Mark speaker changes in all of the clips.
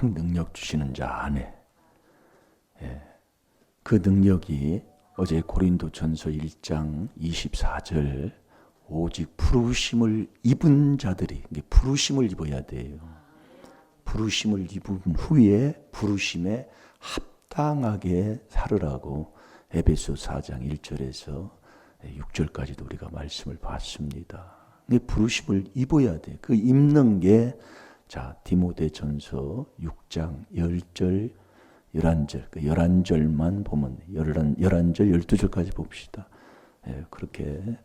Speaker 1: 막 능력 주시는 자 안에, 그 능력이 어제 고린도전서 1장 24절 오직 부르심을 입은 자들이, 부르심을 입어야 돼요. 부르심을 입은 후에 부르심에 합당하게 살으라고 에베소 4장 1절에서 6절까지도 우리가 말씀을 봤습니다. 부르심을 입어야 돼. 그 입는 게, 자, 디모데전서 6장 10절 11절, 그 11절만 보면 11절 12절까지 봅시다. 그렇게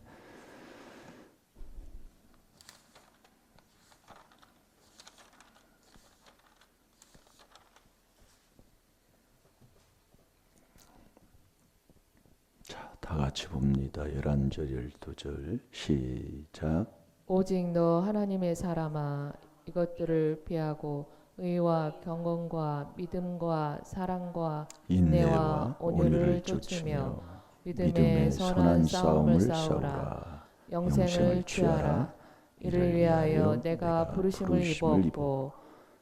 Speaker 1: 다 같이 봅니다. 11절, 12절 시작.
Speaker 2: 오직 너 하나님의 사람아, 이것들을 피하고 의와 경건과 믿음과 사랑과 인내와 온유를 쫓으며 믿음의 선한 싸움을 싸우라. 영생을 취하라. 이를 위하여 내가 부르심을 입었고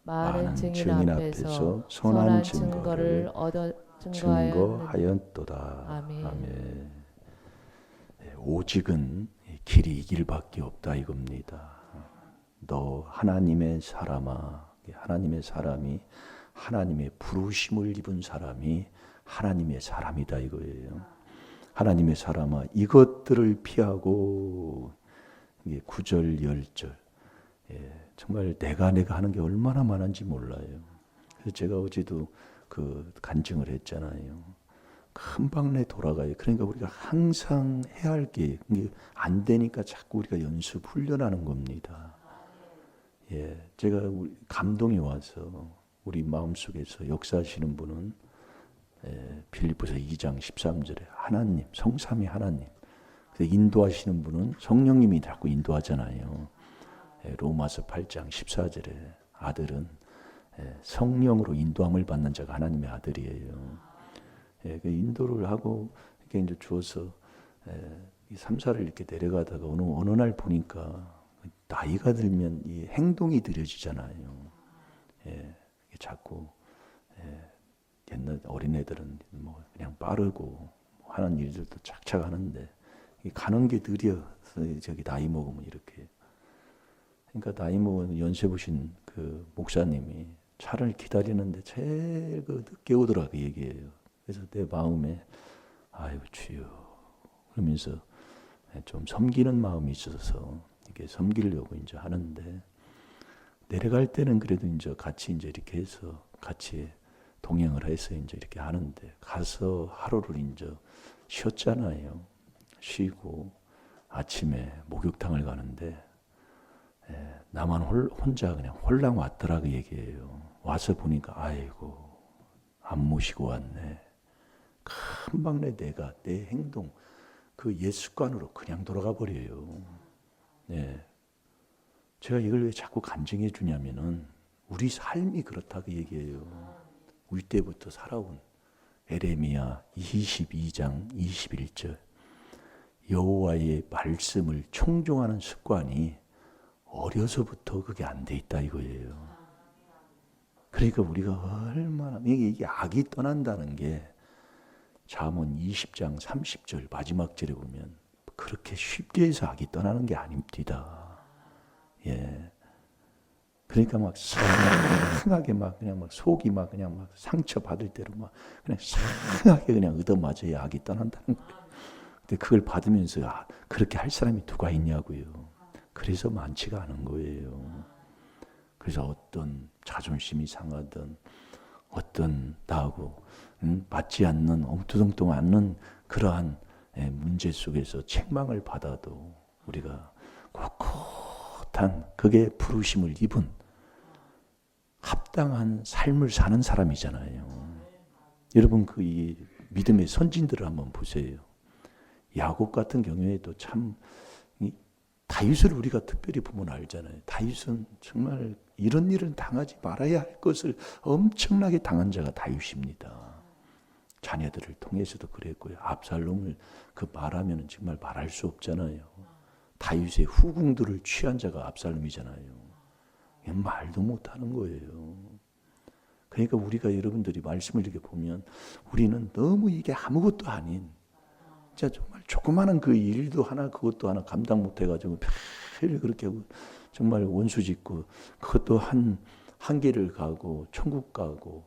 Speaker 2: 많은 증인 앞에서 선한 증거를 얻어
Speaker 1: 증거하였도다. 아멘. 오직은 길이 이 길밖에 없다 이겁니다. 너 하나님의 사람아, 하나님의 사람이, 하나님의 부르심을 입은 사람이 하나님의 사람이다 이거예요. 하나님의 사람아, 이것들을 피하고, 9절 10절, 정말 내가 하는 게 얼마나 많은지 몰라요. 그래서 제가 어제도 그 간증을 했잖아요. 금방 내 돌아가요. 그러니까 우리가 항상 해야 할 게 안 되니까 자꾸 우리가 연습 훈련하는 겁니다. 제가 감동이 와서 우리 마음속에서 역사하시는 분은 빌립보서 2장 13절에 하나님, 성삼위 하나님. 인도하시는 분은 성령님이 자꾸 인도하잖아요. 로마서 8장 14절에 아들은 성령으로 인도함을 받는 자가 하나님의 아들이에요. 그 인도를 하고 이렇게 이제 주어서 3사를 이렇게 내려가다가 어느 날 보니까 나이가 들면 이 행동이 느려지잖아요. 자꾸 옛날 어린애들은 뭐 그냥 빠르고 하는 일들도 착착 하는데 가는 게 느려서 저기 나이 먹으면 이렇게. 그러니까 나이 먹은 연세 보신 그 목사님이 차를 기다리는데 제일 그 늦게 오더라 그 얘기예요. 그래서 내 마음에 아이고 주여 그러면서 좀 섬기는 마음이 있어서 이렇게 섬기려고 이제 하는데, 내려갈 때는 그래도 이제 같이 이제 이렇게 해서 같이 동행을 해서 이제 이렇게 하는데, 가서 하루를 이제 쉬었잖아요. 쉬고 아침에 목욕탕을 가는데 나만 혼자 그냥 홀랑 왔더라 그 얘기예요. 와서 보니까 아이고 안 모시고 왔네. 금방 내가 내 행동 그 옛 습관으로 그냥 돌아가 버려요. 제가 이걸 왜 자꾸 간증해 주냐면은 우리 삶이 그렇다 그 얘기예요. 우리 때부터 살아온 에레미야 22장 21절 여호와의 말씀을 청종하는 습관이 어려서부터 그게 안 돼 있다 이거예요. 그러니까 우리가 얼마나 이게 악이 떠난다는 게 잠언 20장 30절 마지막 절에 보면 그렇게 쉽게 해서 악이 떠나는 게 아닙니다. 그러니까 막 상하게 막 그냥 막 속이 막 그냥 막 상처 받을 대로 막 그냥 상하게 그냥 얻어맞아야 악이 떠난다는 거예요. 근데 그걸 받으면서 그렇게 할 사람이 누가 있냐고요. 그래서 많지가 않은 거예요. 그래서 어떤 자존심이 상하든 어떤 나하고 맞지 않는 엉뚱뚱 않는 그러한 문제 속에서 책망을 받아도 우리가 꼿꼿한 그게 부르심을 입은 합당한 삶을 사는 사람이잖아요. 여러분 그 이 믿음의 선진들을 한번 보세요. 야곱 같은 경우에도 참 다윗을 우리가 특별히 보면 알잖아요. 다윗은 정말 이런 일을 당하지 말아야 할 것을 엄청나게 당한 자가 다윗입니다. 자녀들을 통해서도 그랬고요. 압살롬을 그 말하면 정말 말할 수 없잖아요. 다윗의 후궁들을 취한 자가 압살롬이잖아요. 말도 못하는 거예요. 그러니까 우리가 여러분들이 말씀을 이렇게 보면 우리는 너무 이게 아무것도 아닌 진짜 정말 조그마한 그 일도 하나 그것도 하나 감당 못해가지고 매일 그렇게 정말 원수 짓고 그것도 한 길을 가고 천국 가고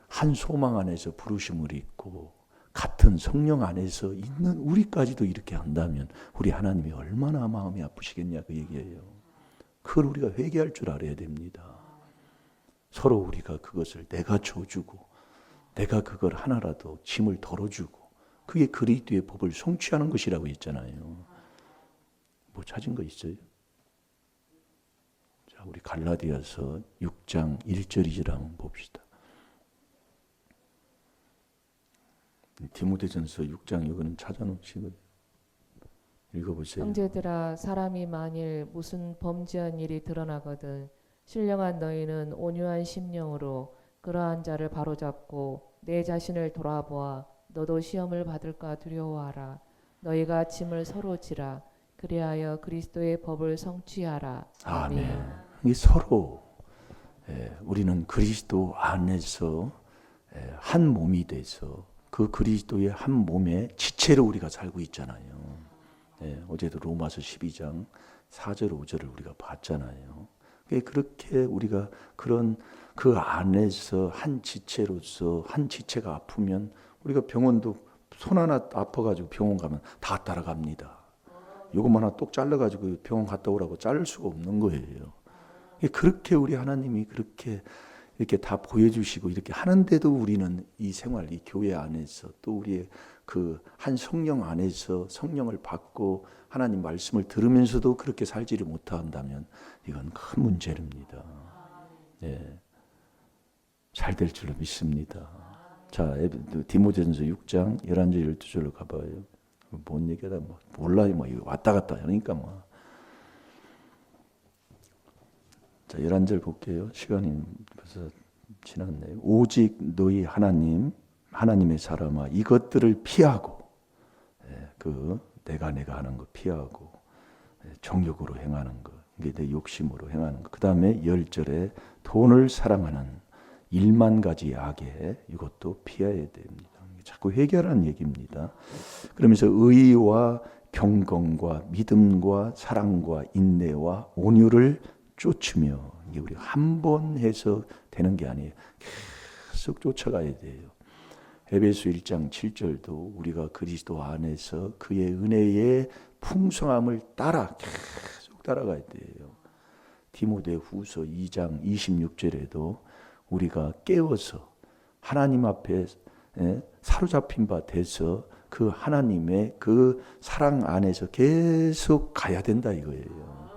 Speaker 1: 한 소망 안에서 부르심을 입고 같은 성령 안에서 있는 우리까지도 이렇게 한다면 우리 하나님이 얼마나 마음이 아프시겠냐 그 얘기예요. 그걸 우리가 회개할 줄 알아야 됩니다. 서로 우리가 그것을 내가 져주고 내가 그걸 하나라도 짐을 덜어주고 그게 그리스도의 법을 성취하는 것이라고 했잖아요. 뭐 찾은 거 있어요? 자, 우리 갈라디아서 6장 1절 2절 한번 봅시다. 디모데전서 6장 이거는 찾아놓으시거든요. 읽어보세요.
Speaker 2: 형제들아 사람이 만일 무슨 범죄한 일이 드러나거든 신령한 너희는 온유한 심령으로 그러한 자를 바로잡고 내 자신을 돌아보아 너도 시험을 받을까 두려워하라. 너희가 짐을 서로 지라. 그리하여 그리스도의 법을 성취하라.
Speaker 1: 아멘. 이 서로 우리는 그리스도 안에서 한 몸이 돼서 그 그리스도의 한 몸의 지체로 우리가 살고 있잖아요. 어제도 로마서 12장 4절 5절을 우리가 봤잖아요. 그렇게 우리가 그런 그 안에서 한 지체로서 한 지체가 아프면 우리가 병원도 손 하나 아파가지고 병원 가면 다 따라갑니다. 요것만 하나 똑 잘라가지고 병원 갔다 오라고 자를 수가 없는 거예요. 그렇게 우리 하나님이 그렇게 이렇게 다 보여주시고 이렇게 하는데도 우리는 이 생활, 이 교회 안에서 또 우리의 그 한 성령 안에서 성령을 받고 하나님 말씀을 들으면서도 그렇게 살지를 못한다면 이건 큰 문제입니다. 잘 될 줄로 믿습니다. 자, 디모데전서 6장 11절 12절로 가봐요. 뭔 얘기하다 뭐 몰라요. 뭐 왔다 갔다 하니까 뭐. 자, 11절 볼게요. 시간이 벌써 지났네요. 오직 너희 하나님의 사람아 이것들을 피하고 내가 하는 거 피하고 정욕으로 행하는 거 이게 내 욕심으로 행하는 거. 그 다음에 10절에 돈을 사랑하는 1만 가지 악에 이것도 피해야 됩니다. 자꾸 회개하라는 얘기입니다. 그러면서 의와 경건과 믿음과 사랑과 인내와 온유를 쫓으며 이게 우리 한 번 해서 되는 게 아니에요. 계속 쫓아가야 돼요. 에베소 1장 7절도 우리가 그리스도 안에서 그의 은혜의 풍성함을 따라 계속 따라가야 돼요. 디모데후서 2장 26절에도 우리가 깨어서 하나님 앞에 사로잡힌 바 돼서 그 하나님의 그 사랑 안에서 계속 가야 된다 이거예요.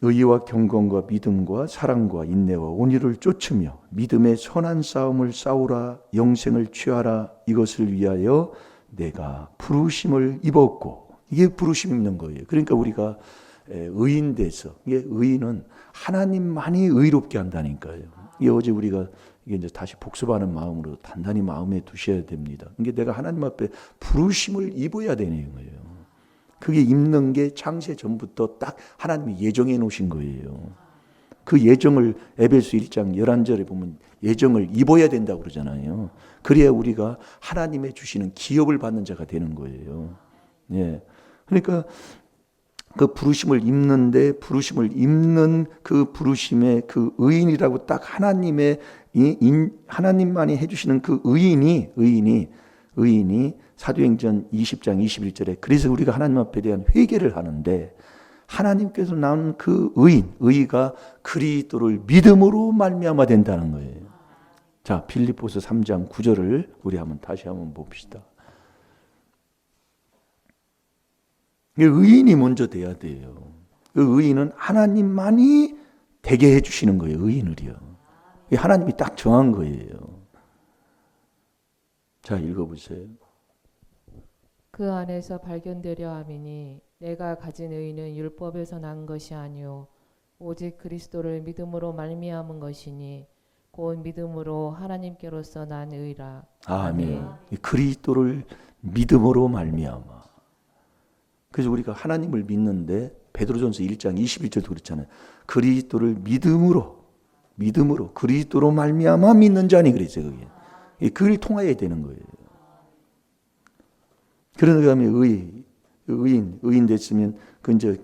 Speaker 1: 의와 경건과 믿음과 사랑과 인내와 온유를 쫓으며 믿음의 선한 싸움을 싸우라. 영생을 취하라. 이것을 위하여 내가 부르심을 입었고 이게 부르심 입는 거예요. 그러니까 우리가 의인 돼서 이게 의인은 하나님만이 의롭게 한다니까요. 이게 어제 우리가 이게 이제 다시 복습하는 마음으로 단단히 마음에 두셔야 됩니다. 이게 내가 하나님 앞에 부르심을 입어야 되는 거예요. 그게 입는 게 창세 전부터 딱 하나님이 예정해 놓으신 거예요. 그 예정을 에베소 1장 11절에 보면 예정을 입어야 된다고 그러잖아요. 그래야 우리가 하나님의 주시는 기업을 받는 자가 되는 거예요. 그러니까 그 부르심을 입는데 부르심을 입는 그 부르심의 그 의인이라고 딱 하나님만이 해주시는 그 의인이 사도행전 20장 21절에 그래서 우리가 하나님 앞에 대한 회개를 하는데 하나님께서 나온 그 의가 그리스도를 믿음으로 말미암아 된다는 거예요. 자, 빌립보서 3장 9절을 우리 다시 한번 봅시다. 의인이 먼저 돼야 돼요. 그 의인은 하나님만이 되게 해주시는 거예요. 의인을요. 하나님이 딱 정한 거예요. 자, 읽어보세요.
Speaker 2: 그 안에서 발견되려 함이니 내가 가진 의는 율법에서 난 것이 아니요 오직 그리스도를 믿음으로 말미암은 것이니 곧 믿음으로 하나님께로서 난 의라.
Speaker 1: 아멘. 그리스도를 믿음으로 말미암아. 그래서 우리가 하나님을 믿는데 베드로전서 1장 21절도 그렇잖아요. 그리스도를 믿음으로 믿음으로 그리스도로 말미암아 믿는 자니 그랬어요. 그게 그걸 통하여야 되는 거예요. 그런 다음에 의인 됐으면 그 이제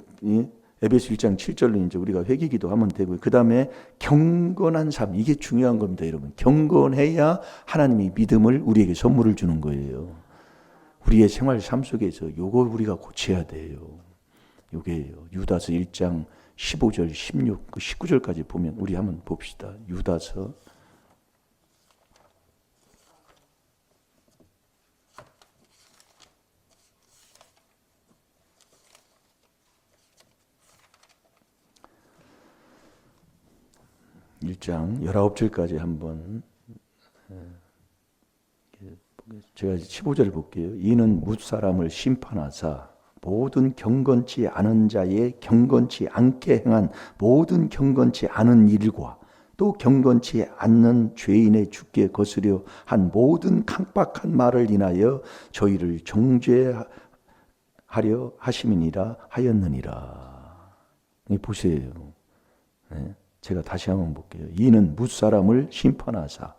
Speaker 1: 에베소 1장 7절로 이제 우리가 회개기도 하면 되고요. 그 다음에 경건한 삶, 이게 중요한 겁니다, 여러분. 경건해야 하나님이 믿음을 우리에게 선물을 주는 거예요. 우리의 생활 삶 속에서 요거 우리가 고쳐야 돼요. 요게요. 유다서 1장 15절, 16, 19절까지 보면 우리 한번 봅시다. 유다서 1장 19절까지 한번 제가 15절 볼게요. 이는 뭇사람을 심판하사 모든 경건치 않은 자의 경건치 않게 행한 모든 경건치 않은 일과 또 경건치 않는 죄인의 죽게 거스려 한 모든 강박한 말을 인하여 저희를 정죄하려 하심이니라 하였느니라. 보세요. 네. 제가 다시 한번 볼게요. 이는 뭇사람을 심판하사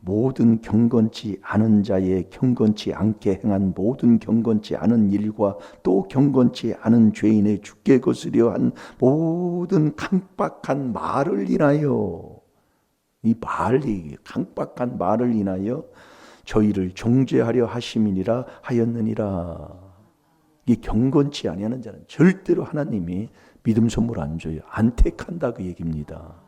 Speaker 1: 모든 경건치 않은 자의 경건치 않게 행한 모든 경건치 않은 일과 또 경건치 않은 죄인의 죽게 거스려 한 모든 강박한 말을 인하여 이 말이 강박한 말을 인하여 저희를 정죄하려 하심이니라 하였느니라. 이 경건치 아니하는 자는 절대로 하나님이 믿음 선물 안 줘요. 안 택한다 그 얘기입니다.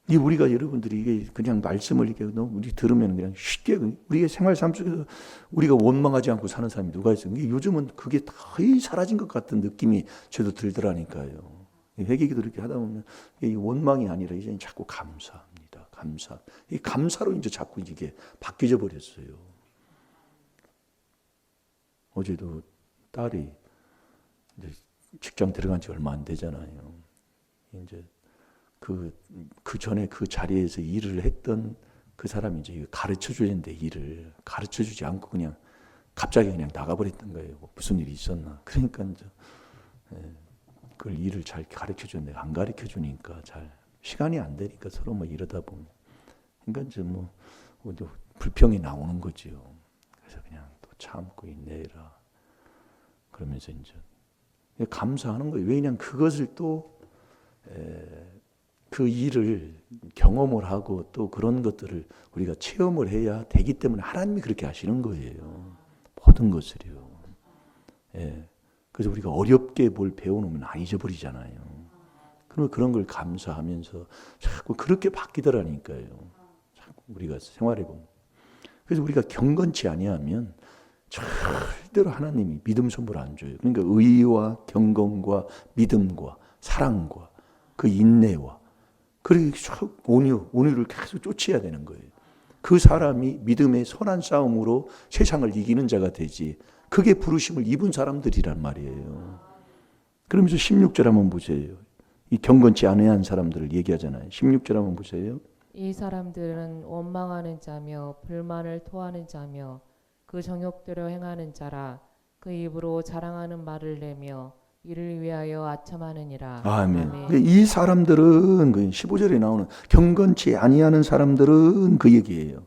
Speaker 1: 이 우리가 여러분들이 이게 그냥 말씀을 이렇게 우리 들으면 그냥 쉽게 우리의 생활 삶 속에서 우리가 원망하지 않고 사는 사람이 누가 있어요? 요즘은 그게 거의 사라진 것 같은 느낌이 저도 들더라니까요. 회개기도 이렇게 하다 보면 이 원망이 아니라 이제 자꾸 감사합니다. 감사. 이 감사로 이제 자꾸 이게 바뀌어 버렸어요. 어제도 딸이 이제 직장 들어간 지 얼마 안 되잖아요. 이제 그 전에 그 자리에서 일을 했던 그 사람이 이제 가르쳐 줘야 되는데 일을 가르쳐 주지 않고 그냥 갑자기 그냥 나가버렸던 거예요. 무슨 일이 있었나. 그러니까 이제 그걸 일을 잘 가르쳐 줬는데 안 가르쳐 주니까 잘 시간이 안 되니까 서로 뭐 이러다 보면 그러니까 이제 뭐 불평이 나오는 거지요. 그래서 그냥 또 참고 인내해라. 그러면서 이제 감사하는 거예요. 왜냐하면 그것을 또 그 일을 경험을 하고 또 그런 것들을 우리가 체험을 해야 되기 때문에 하나님이 그렇게 하시는 거예요. 모든 것을요. 그래서 우리가 어렵게 뭘 배워놓으면 안 잊어버리잖아요. 그러면 그런 걸 감사하면서 자꾸 그렇게 바뀌더라니까요. 자꾸 우리가 생활해 보면. 그래서 우리가 경건치 아니하면 절대로 하나님이 믿음 선물 안 줘요. 그러니까 의와 경건과 믿음과 사랑과 그 인내와 그리고 온유를 계속 쫓아야 되는 거예요. 그 사람이 믿음의 선한 싸움으로 세상을 이기는 자가 되지. 그게 부르심을 입은 사람들이란 말이에요. 그러면서 16절 한번 보세요. 이 경건치 않은 사람들을 얘기하잖아요. 16절 한번 보세요.
Speaker 2: 이 사람들은 원망하는 자며 불만을 토하는 자며 그 정욕대로 행하는 자라. 그 입으로 자랑하는 말을 내며 이를 위하여 아첨하느니라.
Speaker 1: 아멘. 이 사람들은 15절에 나오는 경건치 아니하는 사람들은 그 얘기예요.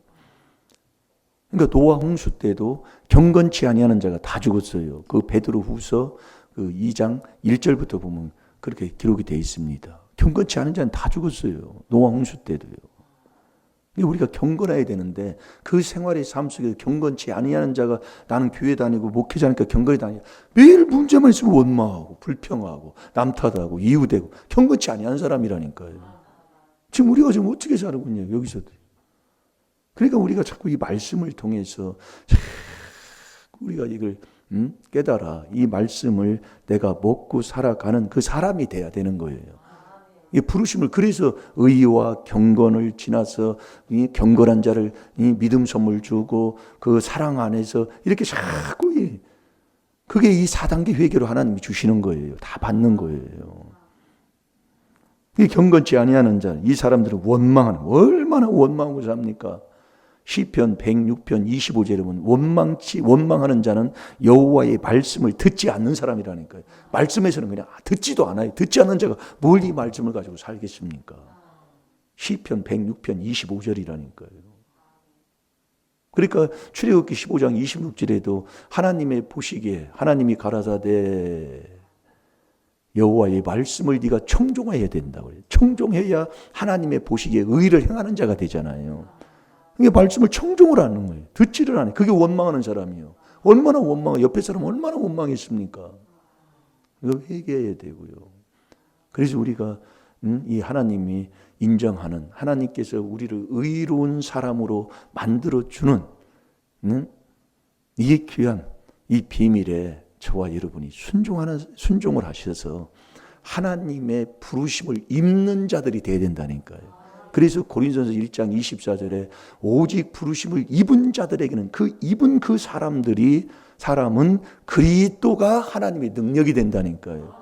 Speaker 1: 그러니까 노아 홍수 때도 경건치 아니하는 자가 다 죽었어요. 그 베드로후서 그 2장 1절부터 보면 그렇게 기록이 되어 있습니다. 경건치 않은 자는 다 죽었어요. 노아 홍수 때도요. 우리가 경건해야 되는데 그 생활의 삶 속에서 경건치 아니하는 자가 나는 교회 다니고 목회자니까 경건히 다니고 매일 문제만 있으면 원망하고 불평하고 남 탓하고 이유되고 경건치 아니하는 사람이라니까요. 지금 우리가 지금 어떻게 살고 있냐 여기서도. 그러니까 우리가 자꾸 이 말씀을 통해서 우리가 이걸 깨달아 이 말씀을 내가 먹고 살아가는 그 사람이 돼야 되는 거예요. 이 부르심을 그래서 의와 경건을 지나서 이 경건한 자를 이 믿음 선물 주고 그 사랑 안에서 이렇게 자꾸 그게 이 4단계 회개로 하나님이 주시는 거예요. 다 받는 거예요. 이 경건치 아니하는 자, 이 사람들은 얼마나 원망하고 삽니까? 시편 106편 25절에 보면 원망하는 자는 여호와의 말씀을 듣지 않는 사람이라니까요. 말씀에서는 그냥 듣지도 않아요. 듣지 않는 자가 뭘 이 말씀을 가지고 살겠습니까? 시편 106편 25절이라니까요. 그러니까 출애굽기 15장 26절에도 하나님의 보시기에 하나님이 가라사대 여호와의 말씀을 네가 청종해야 된다고 해요. 청종해야 하나님의 보시기에 의를 행하는 자가 되잖아요. 이게 말씀을 청종을 하는 거예요. 듣지를 않아요. 그게 원망하는 사람이요. 얼마나 원망해. 옆에 사람 얼마나 원망했습니까? 이거 회개해야 되고요. 그래서 우리가 이 하나님이 인정하는 하나님께서 우리를 의로운 사람으로 만들어주는 이 귀한 이 비밀에 저와 여러분이 순종을 하셔서 하나님의 부르심을 입는 자들이 되어야 된다니까요. 그래서 고린도전서 1장 24절에 오직 부르심을 입은 자들에게는 그 입은 그 사람은 그리스도가 하나님의 능력이 된다니까요.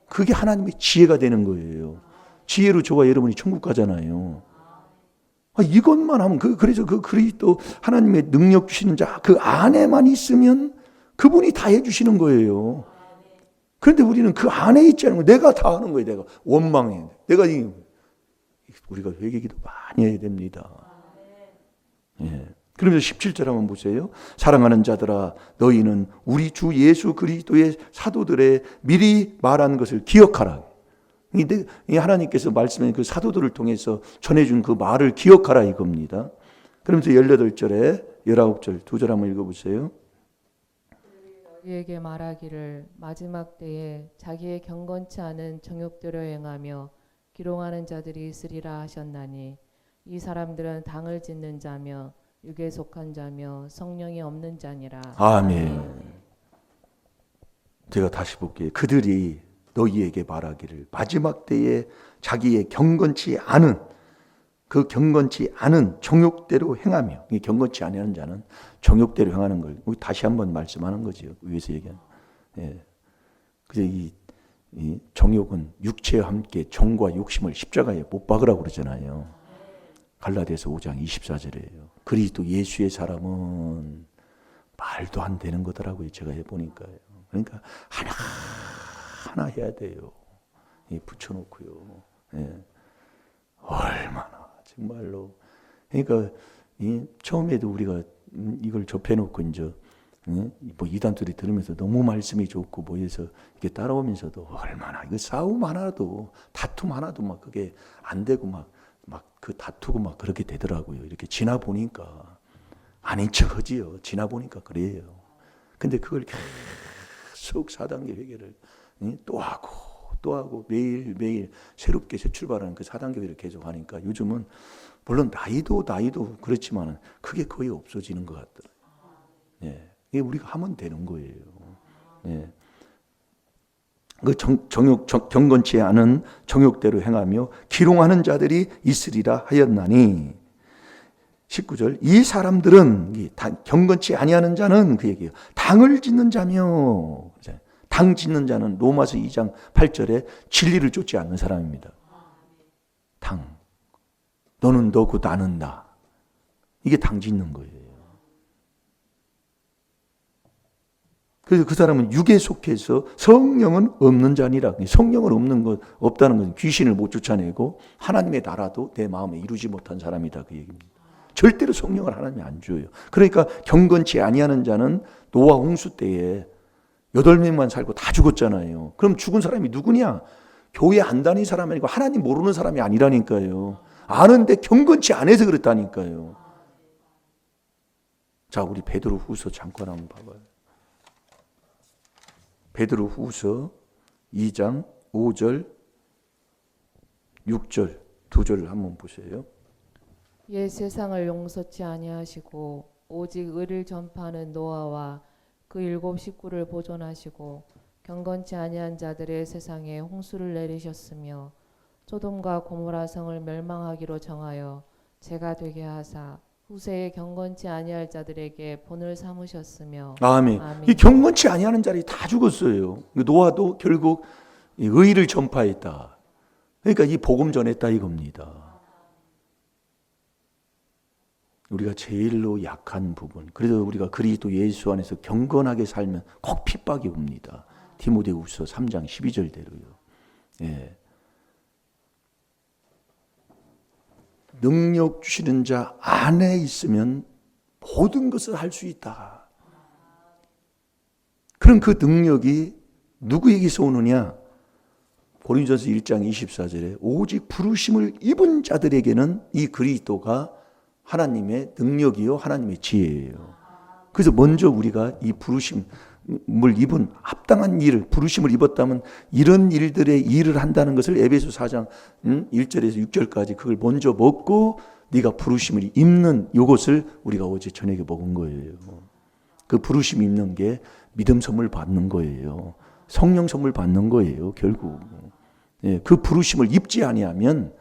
Speaker 1: 그게 하나님의 지혜가 되는 거예요. 지혜로 저와 여러분이 천국 가잖아요. 이것만 하면 그래서 그 그리스도 하나님의 능력 주시는 자 그 안에만 있으면 그분이 다 해주시는 거예요. 그런데 우리는 그 안에 있지 않은 거예요. 내가 다 하는 거예요. 내가 원망해. 우리가 회개기도 많이 해야 됩니다. 예. 그러면서 17절 한번 보세요. 사랑하는 자들아 너희는 우리 주 예수 그리스도의 사도들의 미리 말한 것을 기억하라. 하나님께서 말씀하신 그 사도들을 통해서 전해준 그 말을 기억하라 이겁니다. 그러면서 18절에 19절 두 절 한번 읽어보세요.
Speaker 2: 너희에게 말하기를 마지막 때에 자기의 경건치 않은 정욕대로 행하며 기롱하는 자들이 있으리라 하셨나니 이 사람들은 당을 짓는 자며 육에 속한 자며 성령이 없는 자니라.
Speaker 1: 아멘. 제가 다시 볼게요. 그들이 너희에게 말하기를 마지막 때에 자기의 경건치 않은 그 경건치 않은 정욕대로 행하며, 경건치 않은 자는 정욕대로 행하는 걸 다시 한번 말씀하는 거죠. 위에서 얘기한. 예. 그래서 이 정욕은 육체와 함께 정과 욕심을 십자가에 못 박으라고 그러잖아요. 갈라디아서 5장 24절이에요. 그리스도 예수의 사람은 말도 안 되는 거더라고요. 제가 해보니까요. 그러니까 하나 해야 돼요. 붙여놓고요. 예. 얼마나 정말로. 그러니까 처음에도 우리가 이걸 접해놓고 이제 뭐 이단들이 들으면서 너무 말씀이 좋고 뭐 해서 이렇게 따라오면서도 얼마나 이거 싸움 하나도 다툼 하나도 막 그게 안 되고 막 그 다투고 막 그렇게 되더라고요. 이렇게 지나 보니까 아닌 척 하지요. 지나 보니까 그래요. 근데 그걸 계속 4단계 회개를 또 하고 매일 새롭게 새 출발하는 그 4단계 회개를 계속 하니까 요즘은 물론 나이도 그렇지만 그게 거의 없어지는 것 같더라고요. 예. 이게 우리가 하면 되는 거예요. 예. 그 경건치 않은 정욕대로 행하며 기롱하는 자들이 있으리라 하였나니 19절 이 사람들은 경건치 아니하는 자는 그 얘기예요. 당을 짓는 자며 당 짓는 자는 로마서 2장 8절에 진리를 쫓지 않는 사람입니다. 당. 너는 너고 나는 나. 이게 당 짓는 거예요. 그래서 그 사람은 육에 속해서 성령은 없는 자니라. 성령은 없다는 것은 귀신을 못 쫓아내고 하나님의 나라도 내 마음에 이루지 못한 사람이다. 그 얘기입니다. 절대로 성령을 하나님이 안 줘요. 그러니까 경건치 아니하는 자는 노아 홍수 때에 8명만 살고 다 죽었잖아요. 그럼 죽은 사람이 누구냐? 교회 안 다니는 사람이 아니고 하나님 모르는 사람이 아니라니까요. 아는데 경건치 않아서 그렇다니까요. 자, 우리 베드로 후서 잠깐 한번 봐봐요. 베드로 후서 2장 5절 6절 두 절을 한번 보세요.
Speaker 2: 옛 세상을 용서치 아니하시고 오직 의를 전파하는 노아와 그 7 식구를 보존하시고 경건치 아니한 자들의 세상에 홍수를 내리셨으며 소돔과 고모라 성을 멸망하기로 정하여 죄가 되게 하사 후세에 경건치 아니할 자들에게 본을 삼으셨으며
Speaker 1: 아멘.
Speaker 2: 아멘.
Speaker 1: 이 경건치 아니하는 자들이 다 죽었어요. 노아도 결국 의를 전파했다. 그러니까 이 복음 전했다 이겁니다. 우리가 제일로 약한 부분. 그래도 우리가 그리스도 예수 안에서 경건하게 살면 꼭 핍박이 옵니다. 디모데후서 3장 12절대로요. 예. 능력 주시는 자 안에 있으면 모든 것을 할 수 있다. 그럼 그 능력이 누구에게서 오느냐? 고린도전서 1장 24절에 오직 부르심을 입은 자들에게는 이 그리스도가 하나님의 능력이요 하나님의 지혜예요. 그래서 먼저 우리가 이 부르심을 입은 합당한 일을, 부르심을 입었다면 이런 일들의 일을 한다는 것을 에베소 4장 1절에서 6절까지 그걸 먼저 먹고 네가 부르심을 입는 이것을 우리가 어제 저녁에 먹은 거예요. 그 부르심 입는 게 믿음 선물 받는 거예요. 성령 선물 받는 거예요. 결국 예, 그 부르심을 입지 아니하면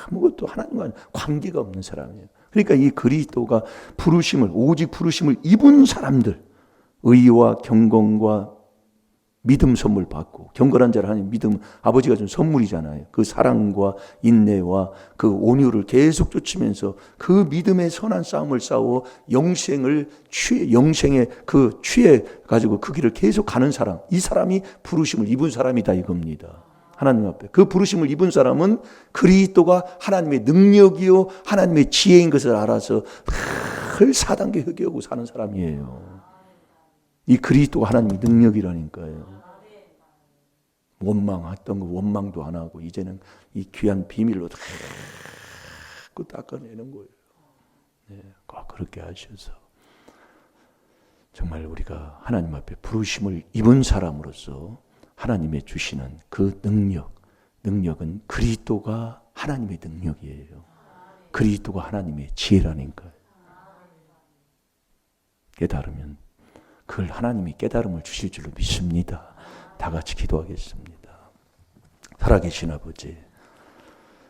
Speaker 1: 아무것도 하나님과 관계가 없는 사람이에요. 그러니까 이 그리스도가 부르심을, 오직 부르심을 입은 사람들, 의와 경건과 믿음 선물 받고, 경건한 자를 하는 믿음, 아버지가 준 선물이잖아요. 그 사랑과 인내와 그 온유를 계속 쫓으면서 그 믿음의 선한 싸움을 싸워 영생의 그 취해 가지고 그 길을 계속 가는 사람, 이 사람이 부르심을 입은 사람이다 이겁니다. 하나님 앞에 그 부르심을 입은 사람은 그리스도가 하나님의 능력이요 하나님의 지혜인 것을 알아서 늘 4단계 회개하고 사는 사람이에요. 이 그리스도가 하나님의 능력이라니까요. 원망했던 거 원망도 안 하고 이제는 이 귀한 비밀로 자꾸 닦아내는 거예요. 네, 그렇게 하셔서 정말 우리가 하나님 앞에 부르심을 입은 사람으로서 하나님의 주시는 그 능력은 그리스도가 하나님의 능력이에요. 그리스도가 하나님의 지혜라니까요. 깨달으면 그걸 하나님이 깨달음을 주실 줄로 믿습니다. 다 같이 기도하겠습니다. 살아계신 아버지,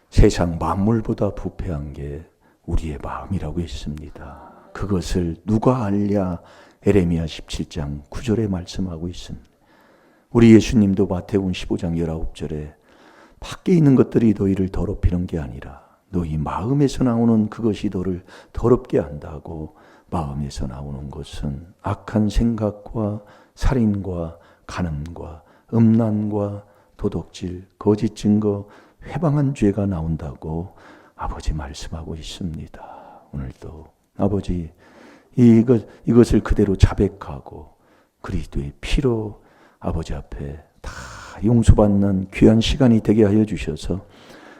Speaker 1: 세상 만물보다 부패한 게 우리의 마음이라고 했습니다. 그것을 누가 알랴? 에레미야 17장 9절에 말씀하고 있습니다. 우리 예수님도 마태복음 15장 19절에 밖에 있는 것들이 너희를 더럽히는 게 아니라 너희 마음에서 나오는 그것이 너를 더럽게 한다고. 마음에서 나오는 것은 악한 생각과 살인과 간음과 음란과 도둑질, 거짓 증거, 회방한 죄가 나온다고 아버지 말씀하고 있습니다. 오늘도 아버지 이것을 그대로 자백하고 그리스도의 피로 아버지 앞에 다 용서받는 귀한 시간이 되게 하여 주셔서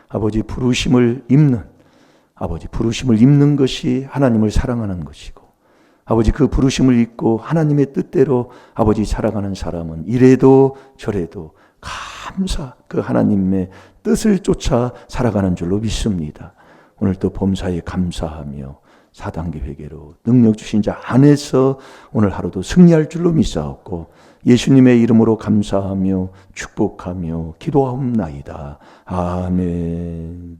Speaker 1: 아버지 부르심을 입는 것이 하나님을 사랑하는 것이고 아버지 그 부르심을 입고 하나님의 뜻대로 아버지 살아가는 사람은 이래도 저래도 그 하나님의 뜻을 쫓아 살아가는 줄로 믿습니다. 오늘 또 범사에 감사하며 4단계 회개로 능력 주신 자 안에서 오늘 하루도 승리할 줄로 믿사옵고 예수님의 이름으로 감사하며 축복하며 기도하옵나이다. 아멘.